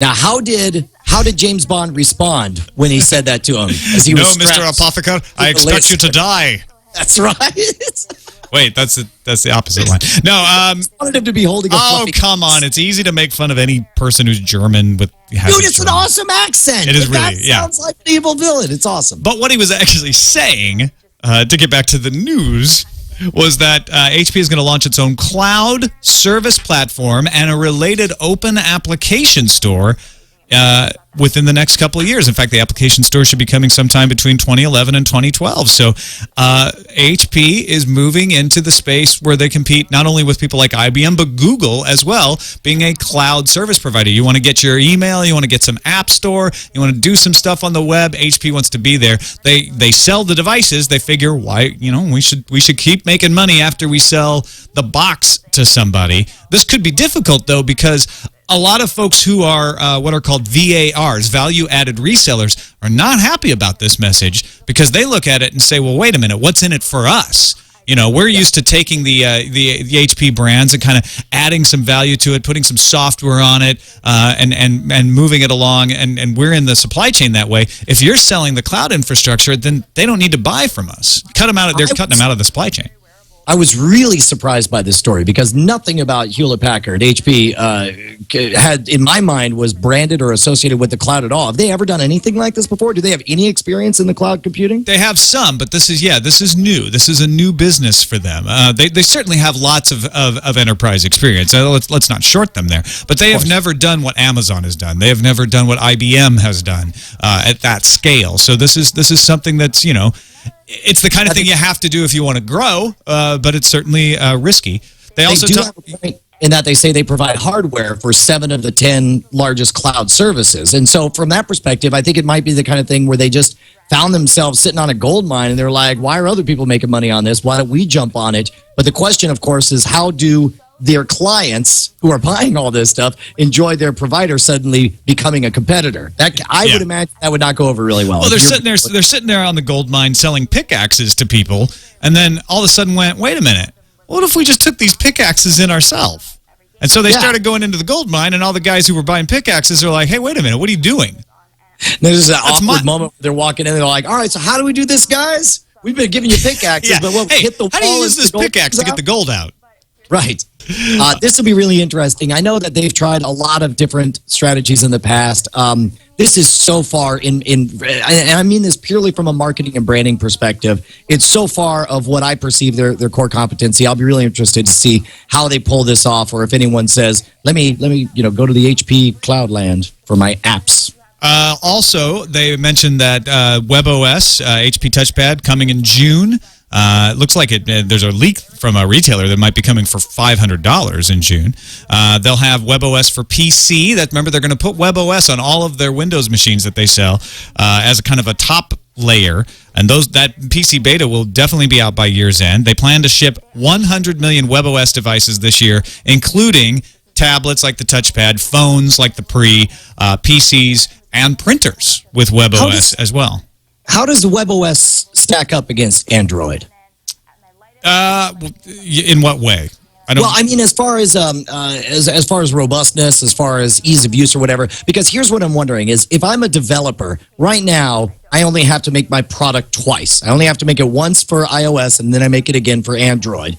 Now, how did James Bond respond when he said that to him? As he No, was Mr. strapped Apothecary, to I the expect list? you to die. That's right. Wait, that's the opposite line. No, Wanted him to be holding a oh, fluffy. come on. It's easy to make fun of any person who's German with Dude, it's an awesome accent. It is That really, yeah. sounds like an evil villain. It's awesome. But what he was actually saying, to get back to the news, was that HP is going to launch its own cloud service platform and a related open application store within the next couple of years. In fact, the application store should be coming sometime between 2011 and 2012. So HP is moving into the space where they compete not only with people like IBM, but Google as well, being a cloud service provider. You want to get your email, you want to get some app store, you want to do some stuff on the web, HP wants to be there. They sell the devices. They figure, why, we should keep making money after we sell the box to somebody. This could be difficult, though, because a lot of folks who are what are called VARs, value-added resellers, are not happy about this message because they look at it and say, well, wait a minute, what's in it for us? We're used to taking the HP brands and kind of adding some value to it, putting some software on it, and moving it along, and we're in the supply chain that way. If you're selling the cloud infrastructure, then they don't need to buy from us. They're cutting them out of the supply chain. I was really surprised by this story because nothing about Hewlett-Packard, HP, had, in my mind, was branded or associated with the cloud at all. Have they ever done anything like this before? Do they have any experience in the cloud computing? They have some, but this is new. This is a new business for them. They certainly have lots of enterprise experience. Let's not short them there. But they have never done what Amazon has done. They have never done what IBM has done at that scale. So this is something that's, it's the kind of thing you have to do if you want to grow, but it's certainly risky. They also do have a point in that they say they provide hardware for 7 of the 10 largest cloud services. And so from that perspective, I think it might be the kind of thing where they just found themselves sitting on a gold mine and they're like, why are other people making money on this? Why don't we jump on it? But the question, of course, is how do their clients who are buying all this stuff enjoy their provider suddenly becoming a competitor? I would imagine that would not go over really well. Well, they're sitting there on the gold mine selling pickaxes to people, and then all of a sudden went, wait a minute, what if we just took these pickaxes in ourselves? And so they started going into the gold mine, and all the guys who were buying pickaxes are like, hey, wait a minute, what are you doing? There's that awkward moment where they're walking in and they're like, all right, so how do we do this, guys? We've been giving you pickaxes, but we'll hit the wall. How do you use this pickaxe to get the gold out? Right. This will be really interesting. I know that they've tried a lot of different strategies in the past. This is so far and I mean this purely from a marketing and branding perspective. It's so far of what I perceive their core competency. I'll be really interested to see how they pull this off, or if anyone says, let me go to the HP Cloudland for my apps. Also, they mentioned that WebOS, HP Touchpad, coming in June. Looks like there's a leak from a retailer that might be coming for $500 in June. They'll have WebOS for PC. Remember, they're going to put WebOS on all of their Windows machines that they sell as a kind of a top layer. And that PC beta will definitely be out by year's end. They plan to ship 100 million WebOS devices this year, including tablets like the Touchpad, phones like the PCs, and printers with WebOS as well. How does the WebOS stack up against Android? In what way? I mean, as far as robustness, as far as ease of use or whatever. Because here's what I'm wondering: is if I'm a developer right now, I only have to make my product twice. I only have to make it once for iOS, and then I make it again for Android.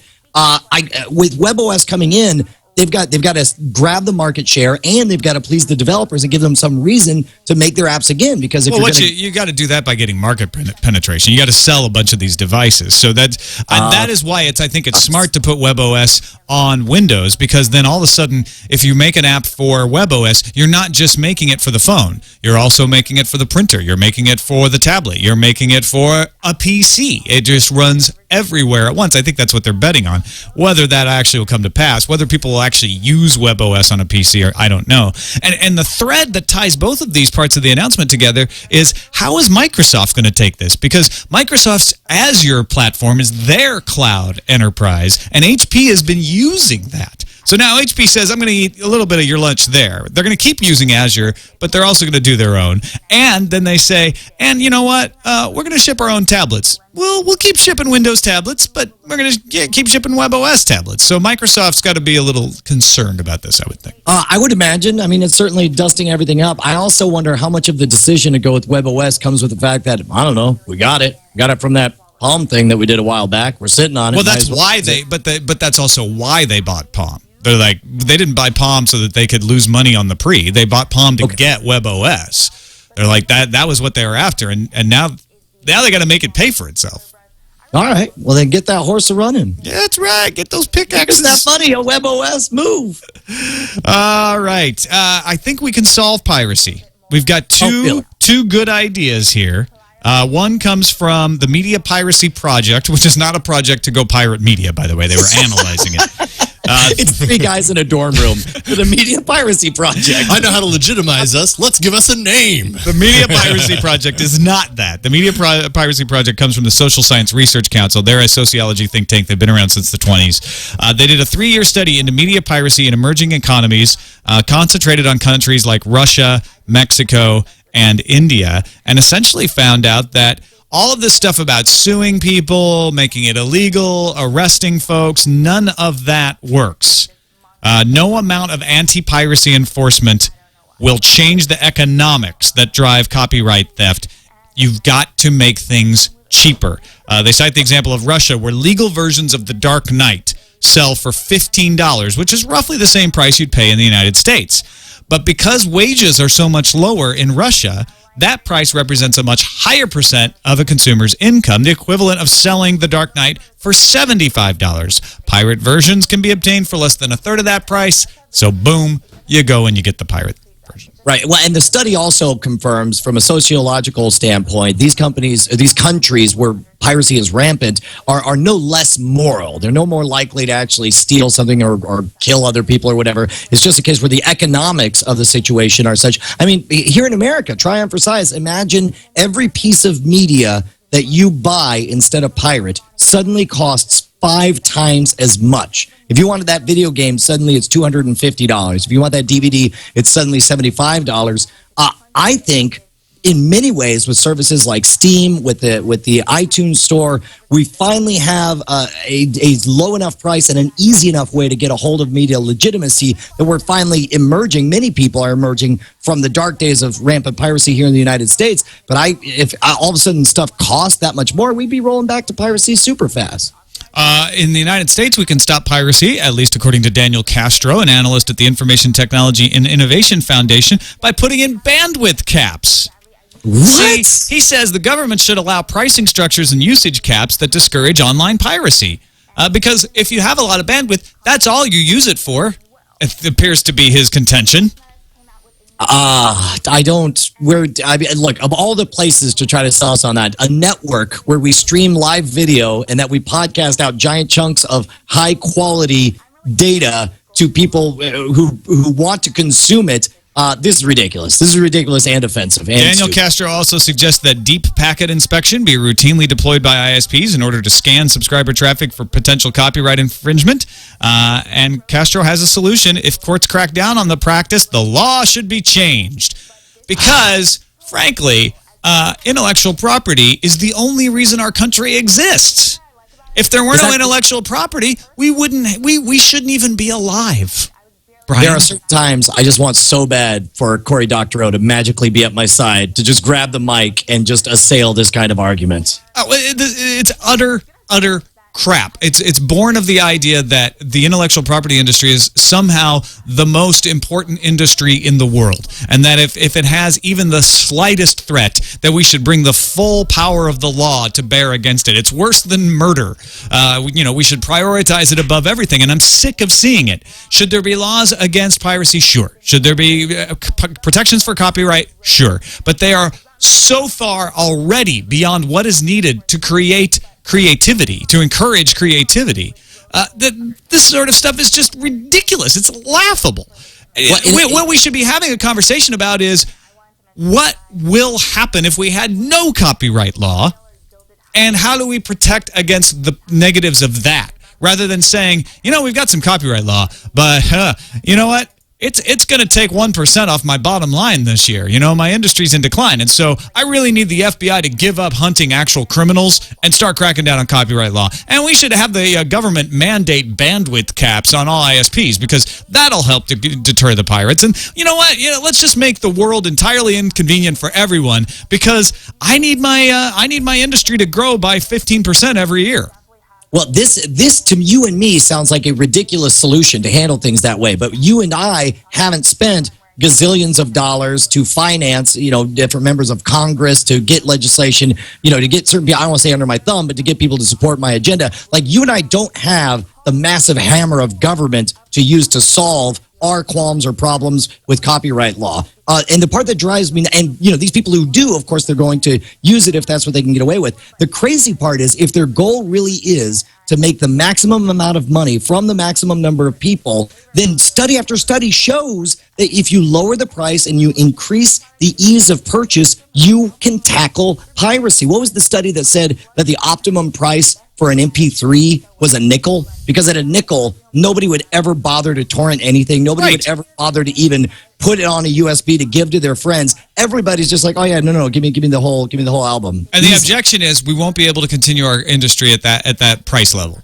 With WebOS coming in, they've got to grab the market share, and they've got to please the developers and give them some reason to make their apps again. Because if you got to do that by getting market penetration. You got to sell a bunch of these devices. So that is why I think it's smart to put WebOS on Windows, because then all of a sudden, if you make an app for WebOS, you're not just making it for the phone. You're also making it for the printer. You're making it for the tablet. You're making it for a PC. It just runs everywhere at once. I think that's what they're betting on. Whether that actually will come to pass, whether people will actually use WebOS on a PC, or I don't know. And the thread that ties both of these parts of the announcement together is, how is Microsoft going to take this? Because Microsoft's Azure platform is their cloud enterprise, and HP has been using that. So now HP says, I'm going to eat a little bit of your lunch there. They're going to keep using Azure, but they're also going to do their own. And then they say, and you know what? We're going to ship our own tablets. We'll keep shipping Windows tablets, but we're going to keep shipping WebOS tablets. So Microsoft's got to be a little concerned about this, I would think. I would imagine. I mean, it's certainly dusting everything up. I also wonder how much of the decision to go with WebOS comes with the fact that, I don't know, we got it. Got it from that Palm thing that we did a while back. We're sitting on it. Well, that's why but that's also why they bought Palm. They're like, they didn't buy Palm so that they could lose money on the pre. They bought Palm to get WebOS. They're like, that was what they were after. And now they got to make it pay for itself. All right. Well, then get that horse a running. Yeah, that's right. Get those pickaxes. Get that money, a WebOS move. All right. I think we can solve piracy. We've got two good ideas here. One comes from the Media Piracy Project, which is not a project to go pirate media, by the way. They were analyzing it. It's three guys in a dorm room for the Media Piracy Project. I know how to legitimize us. Let's give us a name. The Media Piracy Project is not that. The Media Piracy Project comes from the Social Science Research Council. They're a sociology think tank. They've been around since the 20s. They did a 3-year study into media piracy in emerging economies, concentrated on countries like Russia, Mexico, and India, and essentially found out that all of this stuff about suing people, making it illegal, arresting folks, none of that works. No amount of anti-piracy enforcement will change the economics that drive copyright theft. You've got to make things cheaper. They cite the example of Russia, where legal versions of The Dark Knight sell for $15, which is roughly the same price you'd pay in the United States. But because wages are so much lower in Russia, that price represents a much higher percent of a consumer's income, the equivalent of selling The Dark Knight for $75. Pirate versions can be obtained for less than a third of that price, so boom, you go and you get the pirate version. Right. Well, and the study also confirms from a sociological standpoint, these countries where piracy is rampant are no less moral. They're no more likely to actually steal something or kill other people or whatever. It's just a case where the economics of the situation are such. I mean, here in America, Triumph for Size, imagine every piece of media that you buy instead of pirate suddenly costs 5 times as much. If you wanted that video game, suddenly it's $250. If you want that DVD, it's suddenly $75. I think in many ways with services like Steam, with the iTunes store, we finally have a low enough price and an easy enough way to get a hold of media legitimacy that we're finally emerging. Many people are emerging from the dark days of rampant piracy here in the United States. But if all of a sudden stuff costs that much more, we'd be rolling back to piracy super fast. In the United States, we can stop piracy, at least according to Daniel Castro, an analyst at the Information Technology and Innovation Foundation, by putting in bandwidth caps. What? See, he says the government should allow pricing structures and usage caps that discourage online piracy. Because if you have a lot of bandwidth, that's all you use it for. It appears to be his contention. Look, of all the places to try to sell us on that, a network where we stream live video and that we podcast out giant chunks of high quality data to people who want to consume it. This is ridiculous. This is ridiculous and offensive. And Daniel stupid. Castro also suggests that deep packet inspection be routinely deployed by ISPs in order to scan subscriber traffic for potential copyright infringement. And Castro has a solution. If courts crack down on the practice, the law should be changed. Because, frankly, intellectual property is the only reason our country exists. If there were no intellectual property, we shouldn't even be alive. Brian? There are certain times I just want so bad for Cory Doctorow to magically be at my side, to just grab the mic and just assail this kind of argument. It's utter crap. It's born of the idea that the intellectual property industry is somehow the most important industry in the world, and that if it has even the slightest threat, that we should bring the full power of the law to bear against it. It's worse than murder. We should prioritize it above everything, and I'm sick of seeing it. Should there be laws against piracy? Sure. Should there be protections for copyright? Sure. But they are so far already beyond what is needed to create creativity, to encourage creativity. This sort of stuff is just ridiculous. It's laughable. What we should be having a conversation about is what will happen if we had no copyright law, and how do we protect against the negatives of that, rather than saying, we've got some copyright law, but you know what? It's going to take 1% off my bottom line this year. My industry's in decline. And so I really need the FBI to give up hunting actual criminals and start cracking down on copyright law. And we should have the government mandate bandwidth caps on all ISPs because that'll help to deter the pirates. And you know what? Let's just make the world entirely inconvenient for everyone because I need my industry to grow by 15% every year. Well, this to you and me sounds like a ridiculous solution to handle things that way. But you and I haven't spent gazillions of dollars to finance, different members of Congress to get legislation, to get certain people, I don't want to say under my thumb, but to get people to support my agenda. Like you and I don't have the massive hammer of government to use to solve our qualms or problems with copyright law. And the part that drives me, and these people who do, of course, they're going to use it if that's what they can get away with. The crazy part is if their goal really is to make the maximum amount of money from the maximum number of people, then study after study shows that if you lower the price and you increase the ease of purchase, you can tackle piracy. What was the study that said that the optimum price for an MP3 was a nickel? Because at a nickel, nobody would ever bother to torrent anything. Nobody would ever bother to even put it on a USB to give to their friends. Everybody's just like, oh yeah, no, give me the whole album. And the objection is we won't be able to continue our industry at that price level.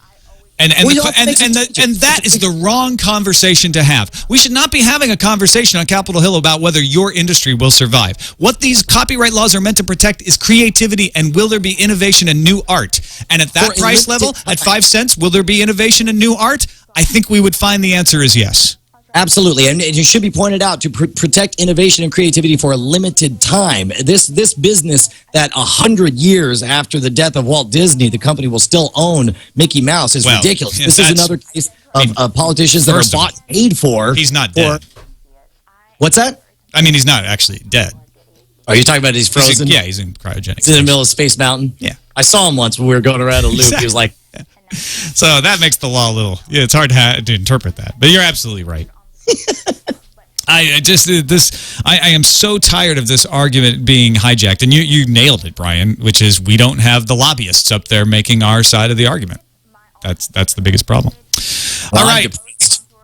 And that is the wrong conversation to have. We should not be having a conversation on Capitol Hill about whether your industry will survive. What these copyright laws are meant to protect is creativity and will there be innovation and new art. And at that price level, at 5 cents, will there be innovation and new art? I think we would find the answer is yes. Absolutely, and it should be pointed out to protect innovation and creativity for a limited time. This business that 100 years after the death of Walt Disney, the company will still own Mickey Mouse is ridiculous. This is another case of politicians that are bought and paid for. He's not dead. What's that? I mean, he's not actually dead. Are you talking about he's frozen? He's in cryogenic. He's in the middle of Space Mountain? Yeah. I saw him once when we were going around a loop. Exactly. He was like... So that makes the law a little... it's hard to interpret that. But you're absolutely right. I am so tired of this argument being hijacked, and you nailed it, Brian, which is we don't have the lobbyists up there making our side of the argument. That's the biggest problem. Well, all right.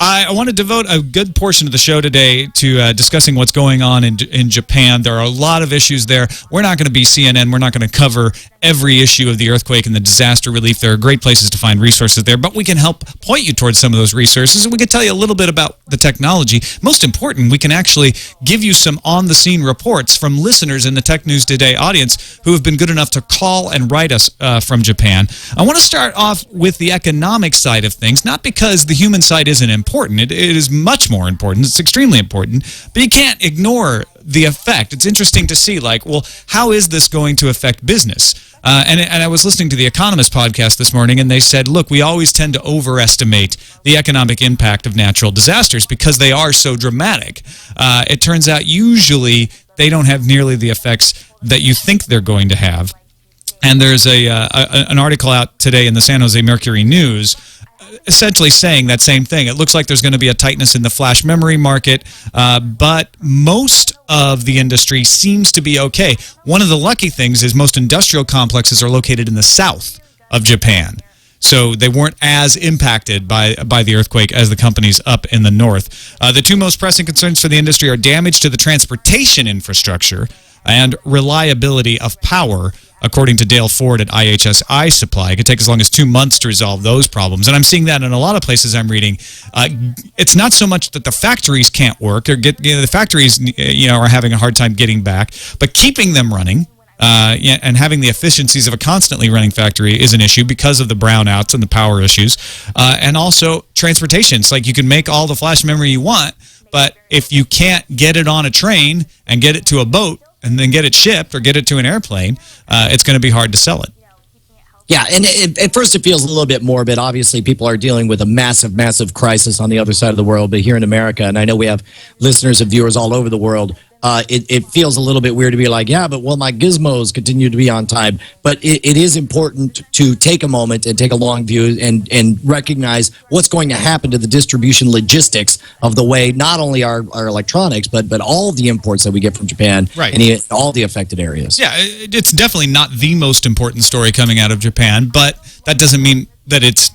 I want to devote a good portion of the show today to discussing what's going on in Japan. There are a lot of issues there. We're not going to be CNN. We're not going to cover every issue of the earthquake and the disaster relief. There are great places to find resources there, but we can help point you towards some of those resources, and we can tell you a little bit about the technology. Most important, we can actually give you some on-the-scene reports from listeners in the Tech News Today audience who have been good enough to call and write us from Japan. I want to start off with the economic side of things, not because the human side isn't important. It is much more important. It's extremely important, but you can't ignore the effect. It's interesting to see, how is this going to affect business? And I was listening to the Economist podcast this morning, and they said, look, we always tend to overestimate the economic impact of natural disasters because they are so dramatic. It turns out usually they don't have nearly the effects that you think they're going to have. And there's an article out today in the San Jose Mercury News essentially saying that same thing. It looks like there's going to be a tightness in the flash memory market, but most of the industry seems to be okay. One of the lucky things is most industrial complexes are located in the south of Japan. So they weren't as impacted by the earthquake as the companies up in the north. The two most pressing concerns for the industry are damage to the transportation infrastructure and reliability of power, according to Dale Ford at IHS Supply. It could take as long as 2 months to resolve those problems. And I'm seeing that in a lot of places I'm reading. It's not so much that the factories can't work, or the factories are having a hard time getting back, but keeping them running and having the efficiencies of a constantly running factory is an issue because of the brownouts and the power issues. And also transportation. It's like you can make all the flash memory you want, but if you can't get it on a train and get it to a boat, and then get it shipped or get it to an airplane, it's going to be hard to sell it. Yeah, and at first it feels a little bit morbid. Obviously, people are dealing with a massive, massive crisis on the other side of the world. But here in America, and I know we have listeners and viewers all over the world, it feels a little bit weird to be like, yeah, but my gizmos continue to be on time. But it is important to take a moment and take a long view and recognize what's going to happen to the distribution logistics of the way not only our electronics, but all of the imports that we get from Japan and all the affected areas. Yeah, it's definitely not the most important story coming out of Japan, but that doesn't mean that it's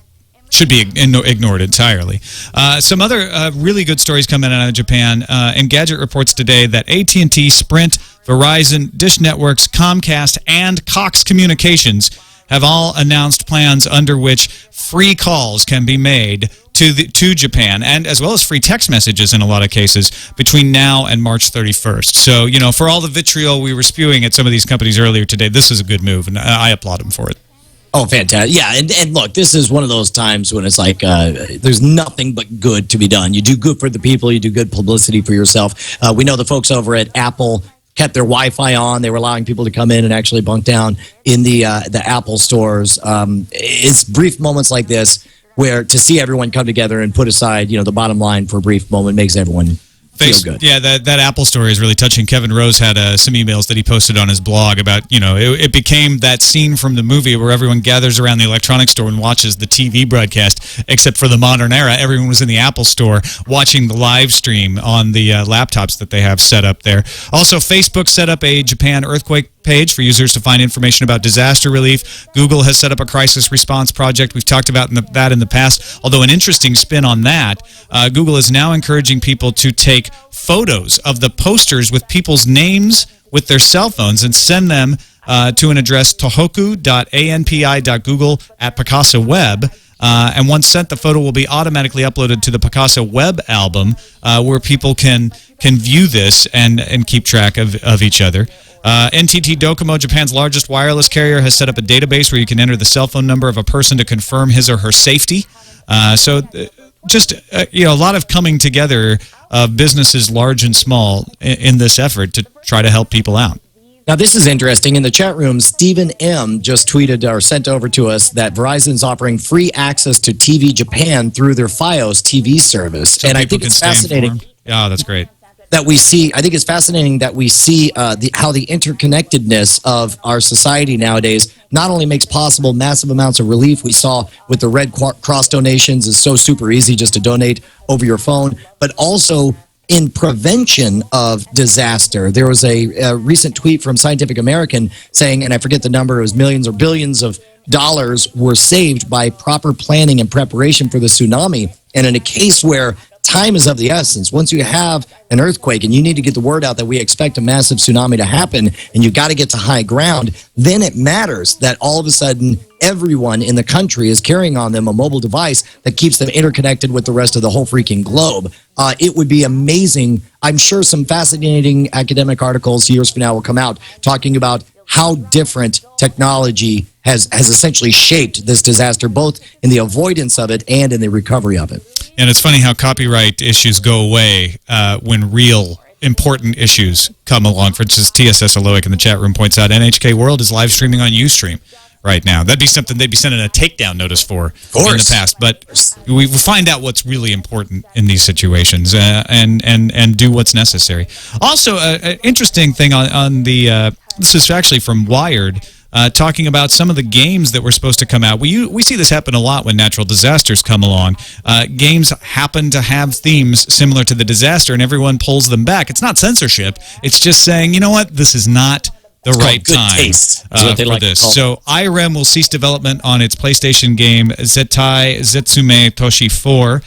should be ignored entirely. Some other really good stories coming out of Japan. Engadget reports today that AT&T, Sprint, Verizon, Dish Networks, Comcast, and Cox Communications have all announced plans under which free calls can be made to Japan, and as well as free text messages in a lot of cases between now and March 31st. So, you know, for all the vitriol we were spewing at some of these companies earlier today, this is a good move, and I applaud them for it. Oh, fantastic. Yeah, and look, this is one of those times when it's like there's nothing but good to be done. You do good for the people. You do good publicity for yourself. We know the folks over at Apple kept their Wi-Fi on. They were allowing people to come in and actually bunk down in the Apple stores. It's brief moments like this where to see everyone come together and put aside, you know, the bottom line for a brief moment makes everyone feel good. Yeah, that Apple story is really touching. Kevin Rose had some emails that he posted on his blog about, you know, it became that scene from the movie where everyone gathers around the electronics store and watches the TV broadcast, except for the modern era. Everyone was in the Apple store watching the live stream on the laptops that they have set up there. Also, Facebook set up a Japan earthquake page for users to find information about disaster relief. Google has set up a crisis response project. We've talked about that in the past, although an interesting spin on that. Google is now encouraging people to take photos of the posters with people's names with their cell phones and send them to an address tohoku.anpi.google@Picasa Web. And once sent, the photo will be automatically uploaded to the Picasa Web album, where people can view this and keep track of each other. NTT Docomo, Japan's largest wireless carrier, has set up a database where you can enter the cell phone number of a person to confirm his or her safety. Just you know, a lot of coming together of businesses large and small in this effort to try to help people out. Now, this is interesting. In the chat room, Stephen M. just tweeted or sent over to us that Verizon's offering free access to TV Japan through their Fios TV service. So and I think it's fascinating. Yeah, that's great. That we see, I think it's fascinating that we see how the interconnectedness of our society nowadays not only makes possible massive amounts of relief. We saw with the Red Cross donations, is so super easy just to donate over your phone, but also in prevention of disaster. There was a recent tweet from Scientific American saying, and I forget the number, it was millions or billions of dollars were saved by proper planning and preparation for the tsunami. And in a case where time is of the essence, once you have an earthquake and you need to get the word out that we expect a massive tsunami to happen and you've got to get to high ground, then it matters that all of a sudden everyone in the country is carrying on them a mobile device that keeps them interconnected with the rest of the whole freaking globe. It would be amazing. I'm sure some fascinating academic articles years from now will come out talking about how different technology has essentially shaped this disaster, both in the avoidance of it and in the recovery of it. And it's funny how copyright issues go away when real important issues come along. For instance, TSS Aloic in the chat room points out NHK World is live streaming on Ustream right now. That'd be something they'd be sending a takedown notice for in the past. But we find out what's really important in these situations and do what's necessary. Also, an interesting thing on the this is actually from Wired, talking about some of the games that were supposed to come out. We see this happen a lot when natural disasters come along. Games happen to have themes similar to the disaster, and everyone pulls them back. It's not censorship. It's just saying, you know what, this is not the right time for this. So IREM will cease development on its PlayStation game Zettai Zetsume Toshi 4,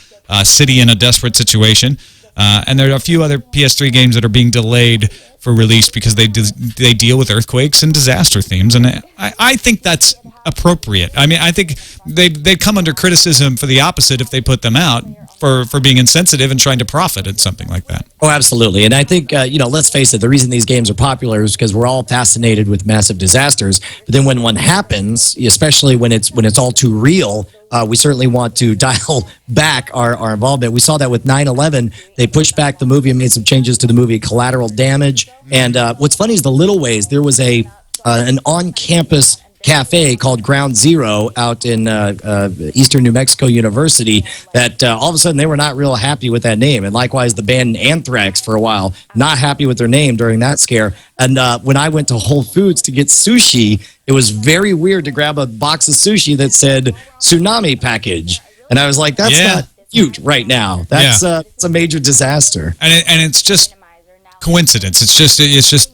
City in a Desperate Situation. And there are a few other PS3 games that are being delayed for release because they deal with earthquakes and disaster themes, and I think that's appropriate. I mean, I think they'd come under criticism for the opposite if they put them out for being insensitive and trying to profit at something like that. Oh, absolutely. And I think, let's face it, the reason these games are popular is because we're all fascinated with massive disasters. But then when one happens, especially when it's all too real, we certainly want to dial back our involvement. We saw that with 9/11. They pushed back the movie and made some changes to the movie Collateral Damage. And what's funny is the little ways. There was an on-campus cafe called Ground Zero out in Eastern New Mexico University that all of a sudden they were not real happy with that name. And likewise, the band Anthrax for a while, not happy with their name during that scare. And when I went to Whole Foods to get sushi, it was very weird to grab a box of sushi that said tsunami package. And I was like, that's not cute right now. That's it's a major disaster. And it's just coincidence. It's just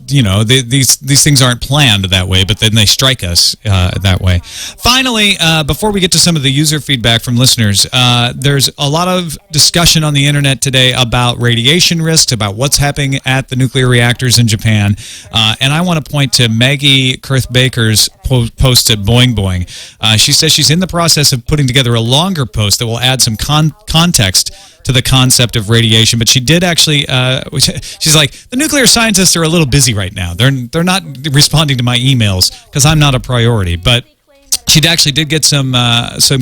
these things aren't planned that way, but then they strike us that way. Finally, before we get to some of the user feedback from listeners, there's a lot of discussion on the internet today about radiation risks, about what's happening at the nuclear reactors in Japan, and I want to point to Maggie Kurth Baker's post at Boing Boing. She says she's in the process of putting together a longer post that will add some context to the concept of radiation, but she did actually. She's like, the nuclear scientists are a little busy right now. They're not responding to my emails because I'm not a priority. But she actually did get some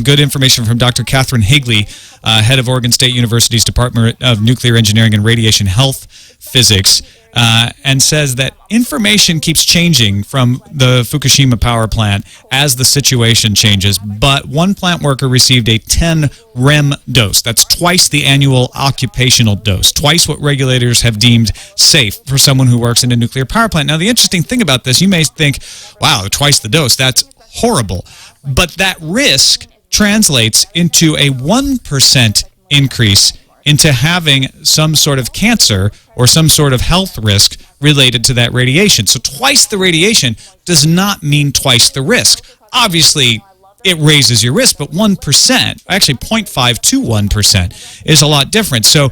good information from Dr. Catherine Higley, head of Oregon State University's Department of Nuclear Engineering and Radiation Health Physics. And says that information keeps changing from the Fukushima power plant as the situation changes, but one plant worker received a 10 REM dose. That's twice the annual occupational dose, twice what regulators have deemed safe for someone who works in a nuclear power plant. Now, the interesting thing about this, you may think, wow, twice the dose, that's horrible. But that risk translates into a 1% increase into having some sort of cancer or some sort of health risk related to that radiation. So twice the radiation does not mean twice the risk. Obviously, it raises your risk, but 1%, actually 0.5 to 1% is a lot different. So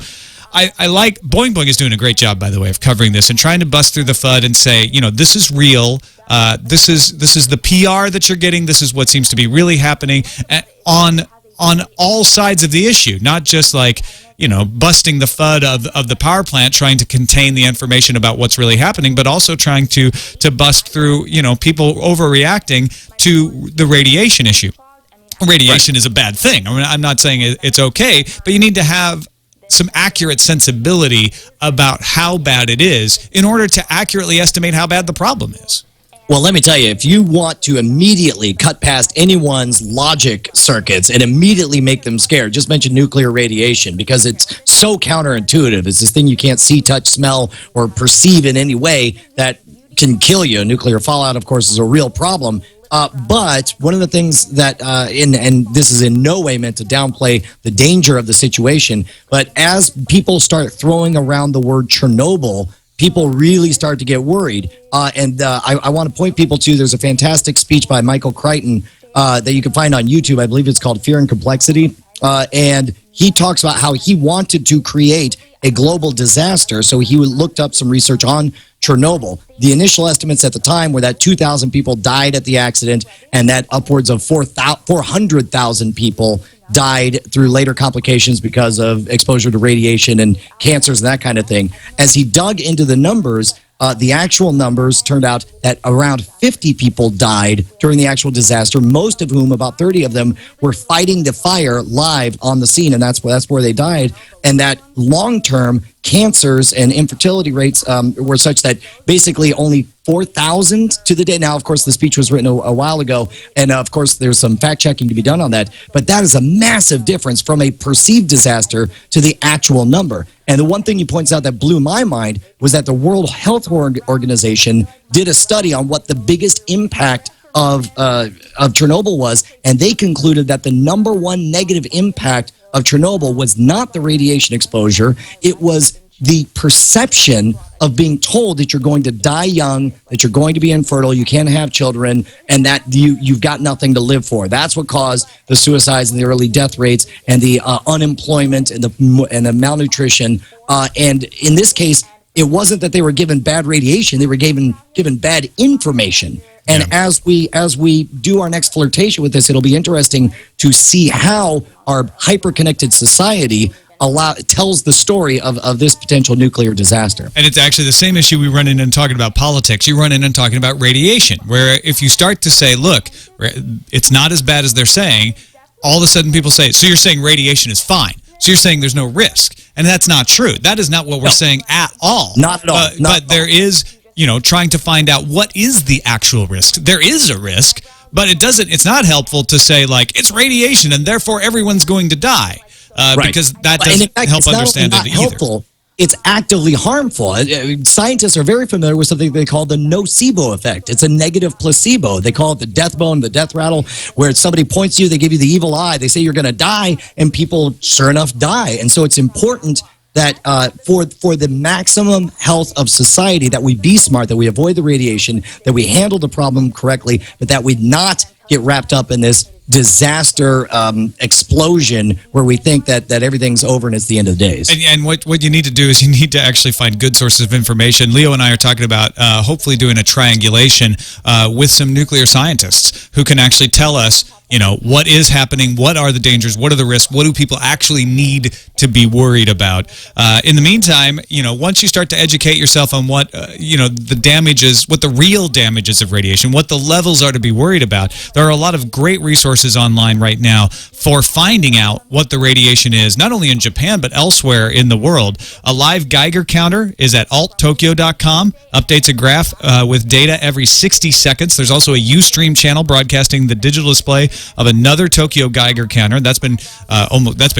I like, Boing Boing is doing a great job, by the way, of covering this and trying to bust through the FUD and say, this is real. This is the PR that you're getting. This is what seems to be really happening on all sides of the issue, not just like, busting the FUD of the power plant, trying to contain the information about what's really happening, but also trying to bust through, people overreacting to the radiation issue. Radiation is a bad thing. I mean, I'm not saying it's okay, but you need to have some accurate sensibility about how bad it is in order to accurately estimate how bad the problem is. Well, let me tell you, if you want to immediately cut past anyone's logic circuits and immediately make them scared, just mention nuclear radiation because it's so counterintuitive. It's this thing you can't see, touch, smell, or perceive in any way that can kill you. Nuclear fallout, of course, is a real problem. But one of the things that, and this is in no way meant to downplay the danger of the situation, but as people start throwing around the word Chernobyl, people really start to get worried. I want to point people to, there's a fantastic speech by Michael Crichton that you can find on YouTube. I believe it's called Fear and Complexity. And he talks about how he wanted to create a global disaster. So he looked up some research on Chernobyl. The initial estimates at the time were that 2,000 people died at the accident and that upwards of 400,000 people died through later complications because of exposure to radiation and cancers and that kind of thing. As he dug into the numbers, the actual numbers turned out that around 50 people died during the actual disaster, most of whom, about 30 of them, were fighting the fire live on the scene, and that's where they died. And that long-term cancers and infertility rates were such that basically only 4,000 to the day. Now, of course, the speech was written a while ago, and of course, there's some fact-checking to be done on that. But that is a massive difference from a perceived disaster to the actual number. And the one thing he points out that blew my mind was that the World Health Organization did a study on what the biggest impact of Chernobyl was, and they concluded that the number one negative impact of Chernobyl was not the radiation exposure, it was the perception of being told that you're going to die young, that you're going to be infertile, you can't have children, and that you've got nothing to live for. That's what caused the suicides and the early death rates and the unemployment and the malnutrition. And in this case, it wasn't that they were given bad radiation; they were given bad information. And as we do our next flirtation with this, it'll be interesting to see how our hyper-connected society tells the story of this potential nuclear disaster. And it's actually the same issue we run in and talking about politics. You run in and talking about radiation, where if you start to say, look, it's not as bad as they're saying, all of a sudden people say, so you're saying radiation is fine. So you're saying there's no risk. And that's not true. That is not what we're saying at all. Not at all. But there is, trying to find out what is the actual risk. There is a risk, but it's not helpful to say, like, it's radiation and therefore everyone's going to die. Because that doesn't help understand it either. Helpful, it's actively harmful. Scientists are very familiar with something they call the nocebo effect. It's a negative placebo. They call it the death bone, the death rattle, where somebody points to you, they give you the evil eye, they say you're going to die, and people, sure enough, die. And so it's important that for the maximum health of society, that we be smart, that we avoid the radiation, that we handle the problem correctly, but that we not get wrapped up in this disaster explosion where we think that everything's over and it's the end of the days. And what you need to do is you need to actually find good sources of information. Leo and I are talking about hopefully doing a triangulation with some nuclear scientists who can actually tell us, what is happening, what are the dangers, what are the risks, what do people actually need to be worried about. In the meantime, once you start to educate yourself on what, the damages, what the real damages of radiation, what the levels are to be worried about, there are a lot of great resources online right now for finding out what the radiation is, not only in Japan, but elsewhere in the world. A live Geiger counter is at alttokyo.com, updates a graph with data every 60 seconds. There's also a Ustream channel broadcasting the digital display of another Tokyo Geiger counter. That's been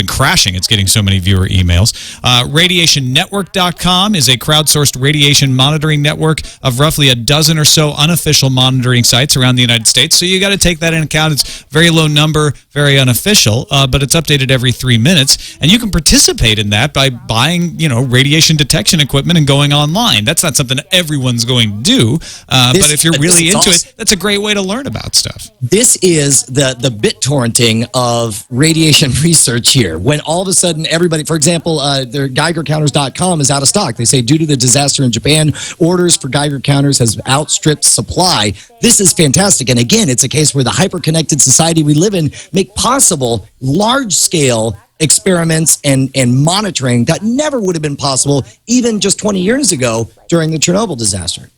crashing. It's getting so many viewer emails. Radiationnetwork.com is a crowdsourced radiation monitoring network of roughly a dozen or so unofficial monitoring sites around the United States. So you got to take that into account. It's very low number, very unofficial, but it's updated every 3 minutes. And you can participate in that by buying, radiation detection equipment and going online. That's not something everyone's going to do. But if you're really into it, that's a great way to learn about stuff. This is the BitTorrenting of radiation research here. When all of a sudden everybody, for example, their GeigerCounters.com is out of stock. They say due to the disaster in Japan, orders for Geiger counters has outstripped supply. This is fantastic. And again, it's a case where the hyper-connected society we live in make possible large-scale experiments and monitoring that never would have been possible even just 20 years ago during the Chernobyl disaster.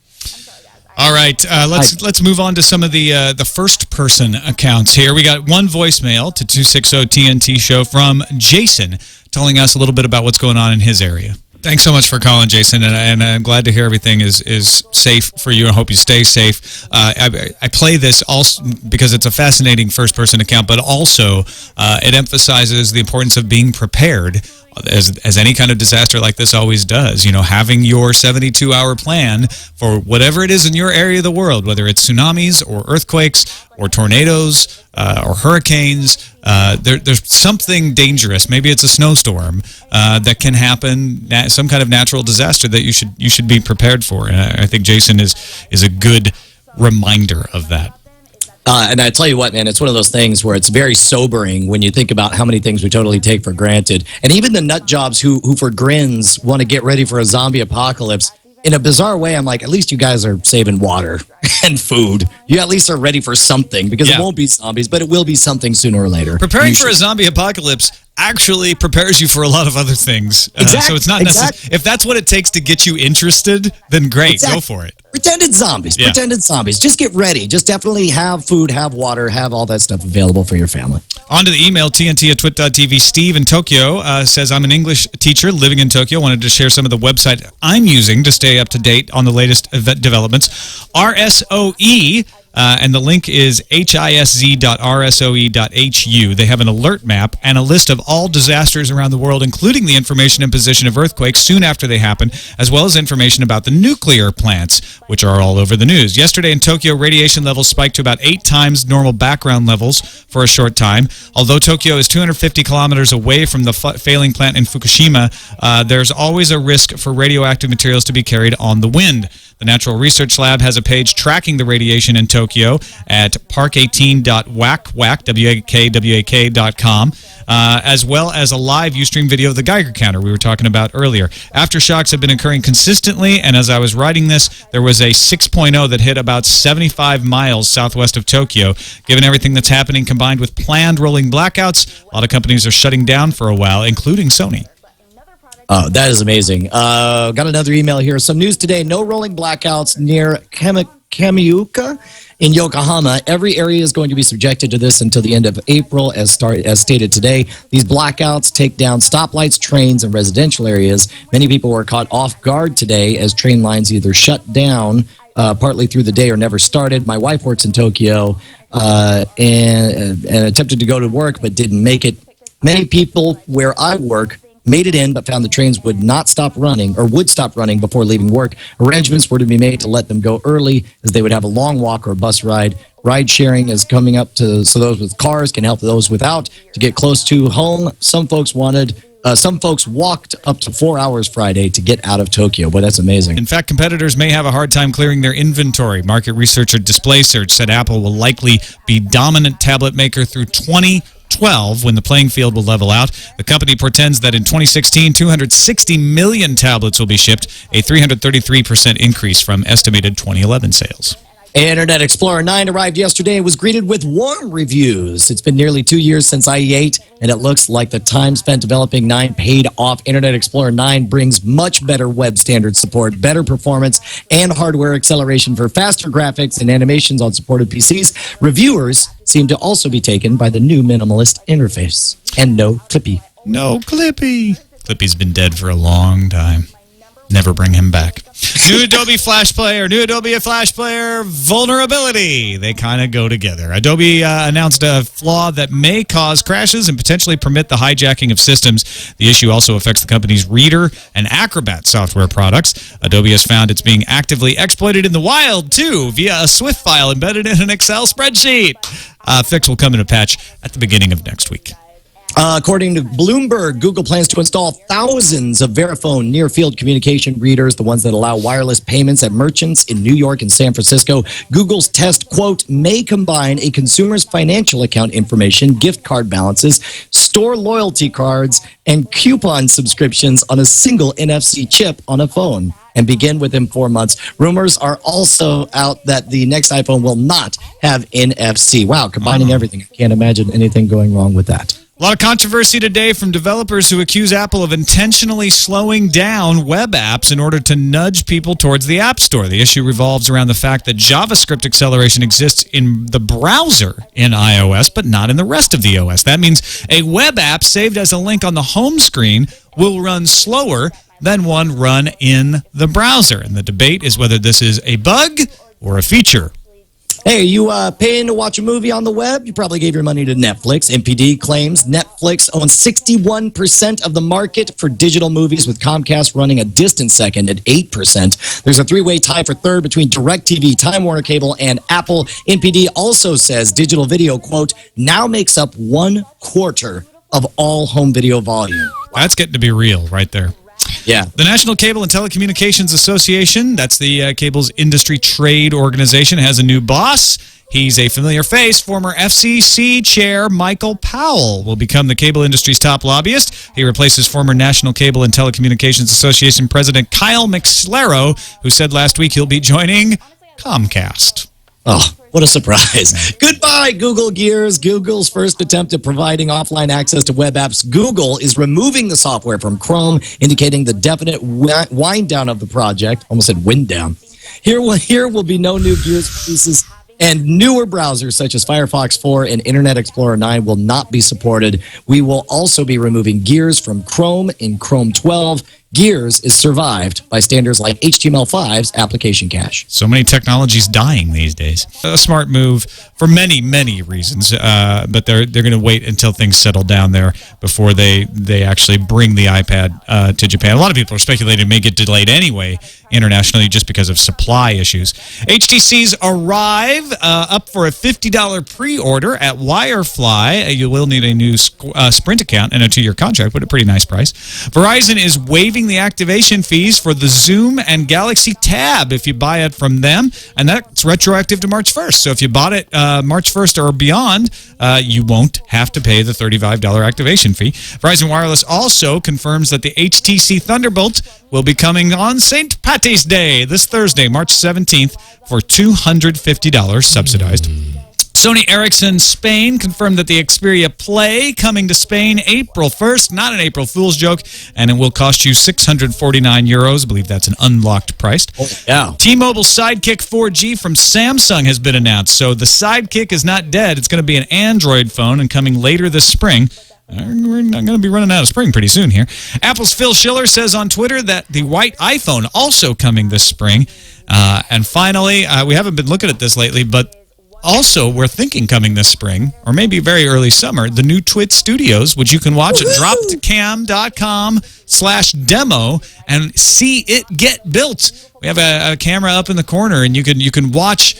All right, let's move on to some of the first-person accounts here. We got one voicemail to 260-TNT show from Jason telling us a little bit about what's going on in his area. Thanks so much for calling, Jason, and I'm glad to hear everything is safe for you. I hope you stay safe. I play this also because it's a fascinating first-person account, but also it emphasizes the importance of being prepared, as any kind of disaster like this always does. Having your 72-hour plan for whatever it is in your area of the world, whether it's tsunamis or earthquakes or tornadoes or hurricanes. There's something dangerous. Maybe it's a snowstorm that can happen, some kind of natural disaster that you should be prepared for. And I think Jason is a good reminder of that. And I tell you what, man, it's one of those things where it's very sobering when you think about how many things we totally take for granted. And even the nut jobs who for grins want to get ready for a zombie apocalypse. In a bizarre way, I'm like, at least you guys are saving water and food. You at least are ready for something, because it won't be zombies, but it will be something sooner or later. Preparing for a zombie apocalypse actually prepares you for a lot of other things. So it's not necessary. If that's what it takes to get you interested, then great, go for it. Pretended zombies. Pretended zombies. Just get ready. Just definitely have food, have water, have all that stuff available for your family. On to the email, TNT@twit.tv. Steve in Tokyo says, I'm an English teacher living in Tokyo. Wanted to share some of the website I'm using to stay up to date on the latest developments. RSOE, and the link is hisz.rsoe.hu. They have an alert map and a list of all disasters around the world, including the information and position of earthquakes soon after they happen, as well as information about the nuclear plants, which are all over the news. Yesterday in Tokyo, radiation levels spiked to about 8 times normal background levels for a short time. Although Tokyo is 250 kilometers away from the failing plant in Fukushima, there's always a risk for radioactive materials to be carried on the wind. The Natural Research Lab has a page tracking the radiation in Tokyo at park18.wakwak.com, as well as a live Ustream video of the Geiger counter we were talking about earlier. Aftershocks have been occurring consistently, and as I was writing this, there was a 6.0 that hit about 75 miles southwest of Tokyo. Given everything that's happening, combined with planned rolling blackouts, a lot of companies are shutting down for a while, including Sony. Oh, that is amazing. Got another email here. Some news today. No rolling blackouts near Kamiyuka in Yokohama. Every area is going to be subjected to this until the end of April, as stated today. These blackouts take down stoplights, trains, and residential areas. Many people were caught off guard today as train lines either shut down partly through the day or never started. My wife works in Tokyo and attempted to go to work but didn't make it. Many people where I work made it in, but found the trains would stop running before leaving work. Arrangements were to be made to let them go early, as they would have a long walk or a bus ride. Ride sharing is coming up so those with cars can help those without to get close to home. Some folks wanted Some folks walked up to 4 hours Friday to get out of Tokyo. Boy, that's amazing. In fact, competitors may have a hard time clearing their inventory. Market researcher DisplaySearch said Apple will likely be dominant tablet maker through 2012 when the playing field will level out. The company portends that in 2016, 260 million tablets will be shipped, a 333% increase from estimated 2011 sales. Internet Explorer 9 arrived yesterday and was greeted with warm reviews. It's been nearly 2 years since IE8, and it looks like the time spent developing 9 paid off. Internet Explorer 9 brings much better web standard support, better performance, and hardware acceleration for faster graphics and animations on supported PCs. Reviewers seem to also be taken by the new minimalist interface. And no Clippy. No Clippy. Clippy's been dead for a long time. Never bring him back. New Adobe Flash Player, vulnerability. They kind of go together. Adobe announced a flaw that may cause crashes and potentially permit the hijacking of systems. The issue also affects the company's Reader and Acrobat software products. Adobe has found it's being actively exploited in the wild, too, via a Swift file embedded in an Excel spreadsheet. Fix will come in a patch at the beginning of next week. According to Bloomberg, Google plans to install thousands of Verifone near-field communication readers, the ones that allow wireless payments at merchants in New York and San Francisco. Google's test, quote, may combine a consumer's financial account information, gift card balances, store loyalty cards, and coupon subscriptions on a single NFC chip on a phone and begin within 4 months. Rumors are also out that the next iPhone will not have NFC. Wow, combining everything. I can't imagine anything going wrong with that. A lot of controversy today from developers who accuse Apple of intentionally slowing down web apps in order to nudge people towards the App Store. The issue revolves around the fact that JavaScript acceleration exists in the browser in iOS, but not in the rest of the OS. That means a web app saved as a link on the home screen will run slower than one run in the browser. And the debate is whether this is a bug or a feature. Hey, are you paying to watch a movie on the web? You probably gave your money to Netflix. NPD claims Netflix owns 61% of the market for digital movies, with Comcast running a distant second at 8%. There's a three-way tie for third between DirecTV, Time Warner Cable, and Apple. NPD also says digital video, quote, now makes up 1/4 of all home video volume. That's getting to be real right there. Yeah. The National Cable and Telecommunications Association, that's the cable's industry trade organization, has a new boss. He's a familiar face. Former FCC chair Michael Powell will become the cable industry's top lobbyist. He replaces former National Cable and Telecommunications Association President Kyle McSlero, who said last week he'll be joining Comcast. Oh, what a surprise. Goodbye, Google Gears. Google's first attempt at providing offline access to web apps. Google is removing the software from Chrome, indicating the definite wind down of the project. Almost said wind down. Here will be no new Gears releases, and newer browsers such as Firefox 4 and Internet Explorer 9 will not be supported. We will also be removing Gears from Chrome in Chrome 12. Gears is survived by standards like HTML5's application cache. So many technologies dying these days. A smart move for many, many reasons, but they're going to wait until things settle down there before they actually bring the iPad to Japan. A lot of people are speculating it may get delayed anyway internationally just because of supply issues. HTC's Arrive, up for a $50 pre-order at Wirefly. You will need a new Sprint account and a 2-year contract, but a pretty nice price. Verizon is waiving the activation fees for the Zoom and Galaxy Tab if you buy it from them, and that's retroactive to March 1st. So if you bought it March 1st or beyond, you won't have to pay the $35 activation fee. Verizon Wireless also confirms that the HTC Thunderbolt will be coming on St. Patty's Day this Thursday, March 17th, for $250 subsidized. Sony Ericsson Spain confirmed that the Xperia Play coming to Spain April 1st, not an April Fool's joke, and it will cost you €649. I believe that's an unlocked price. Oh, yeah. T-Mobile Sidekick 4G from Samsung has been announced. So the Sidekick is not dead. It's going to be an Android phone and coming later this spring. We're not going to be running out of spring pretty soon here. Apple's Phil Schiller says on Twitter that the white iPhone also coming this spring. And finally, we haven't been looking at this lately, but also, we're thinking coming this spring, or maybe very early summer, the new Twit Studios, which you can watch at dropcam.com/demo and see it get built. We have a camera up in the corner, and you can watch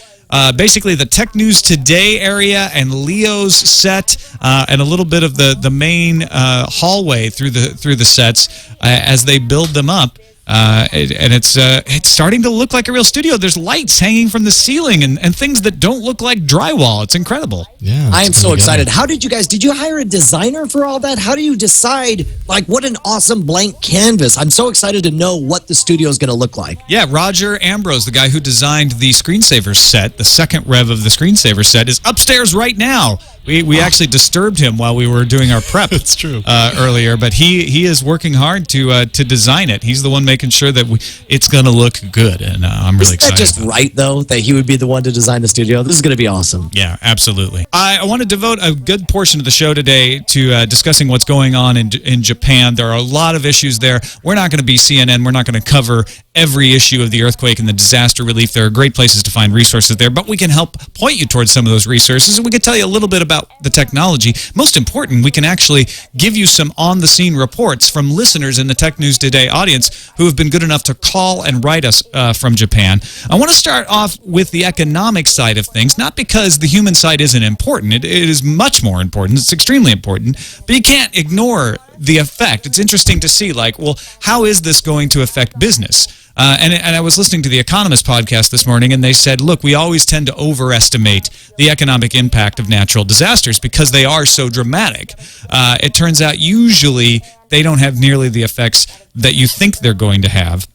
basically the Tech News Today area and Leo's set, and a little bit of the main hallway through the sets as they build them up. And it's starting to look like a real studio. There's lights hanging from the ceiling and things that don't look like drywall. It's incredible. Yeah, I am so excited. How did you hire a designer for all that? How do you decide, like, what an awesome blank canvas? I'm so excited to know what the studio is going to look like. Yeah, Roger Ambrose, the guy who designed the Screensaver set, the second rev of the Screensaver set, is upstairs right now. We actually disturbed him while we were doing our prep. That's true. Earlier, but he is working hard to design it. He's the one making sure that it's going to look good, and I'm really excited. Is that just right, though, that he would be the one to design the studio? This is going to be awesome. Yeah, absolutely. I want to devote a good portion of the show today to discussing what's going on in Japan. There are a lot of issues there. We're not going to be CNN. We're not going to cover every issue of the earthquake and the disaster relief. There are great places to find resources there, but we can help point you towards some of those resources, and we can tell you a little bit about the technology. Most important, we can actually give you some on-the-scene reports from listeners in the Tech News Today audience who have been good enough to call and write us from Japan. I want to start off with the economic side of things, not because the human side isn't important. It is much more important. It's extremely important, but you can't ignore the effect. It's interesting to see, like, well, how is this going to affect business? And I was listening to the Economist podcast this morning, and they said, look, we always tend to overestimate the economic impact of natural disasters because they are so dramatic. It turns out usually they don't have nearly the effects that you think they're going to have.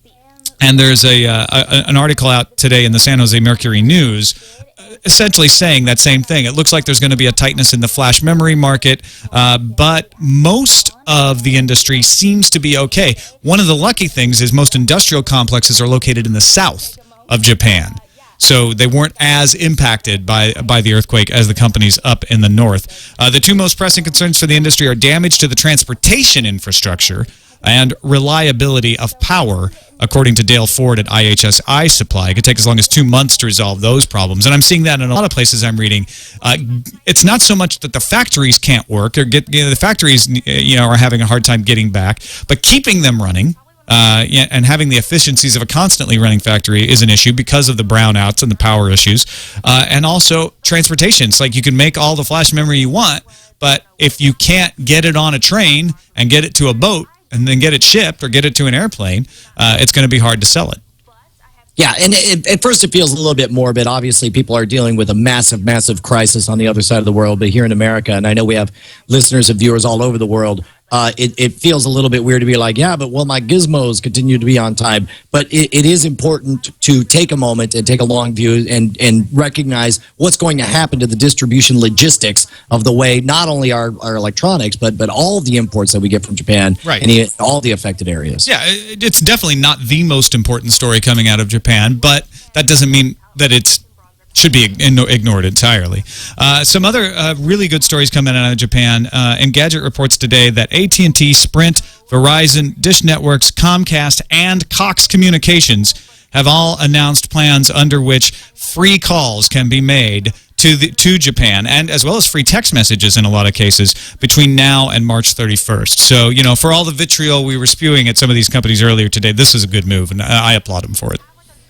And there's an article out today in the San Jose Mercury News essentially saying that same thing. It looks like there's going to be a tightness in the flash memory market, but most of the industry seems to be okay. One of the lucky things is most industrial complexes are located in the south of Japan. So they weren't as impacted by the earthquake as the companies up in the north. The two most pressing concerns for the industry are damage to the transportation infrastructure and reliability of power, according to Dale Ford at IHS Supply. It could take as long as 2 months to resolve those problems. And I'm seeing that in a lot of places I'm reading. It's not so much that the factories can't work, or the factories are having a hard time getting back, but keeping them running and having the efficiencies of a constantly running factory is an issue because of the brownouts and the power issues. And also transportation. It's like you can make all the flash memory you want, but if you can't get it on a train and get it to a boat, and then get it shipped or get it to an airplane, it's going to be hard to sell it. Yeah, and at first it feels a little bit morbid. Obviously, people are dealing with a massive, massive crisis on the other side of the world. But here in America, and I know we have listeners and viewers all over the world, it feels a little bit weird to be like, yeah, but will my gizmos continue to be on time? But it is important to take a moment and take a long view and recognize what's going to happen to the distribution logistics of the way not only our electronics, but all the imports that we get from Japan, right, and all the affected areas. Yeah, it's definitely not the most important story coming out of Japan, but that doesn't mean that it's should be ignored entirely. Some other really good stories coming out of Japan. Engadget reports today that AT&T, Sprint, Verizon, Dish Networks, Comcast, and Cox Communications have all announced plans under which free calls can be made to Japan, and as well as free text messages in a lot of cases between now and March 31st. So, for all the vitriol we were spewing at some of these companies earlier today, this is a good move, and I applaud them for it.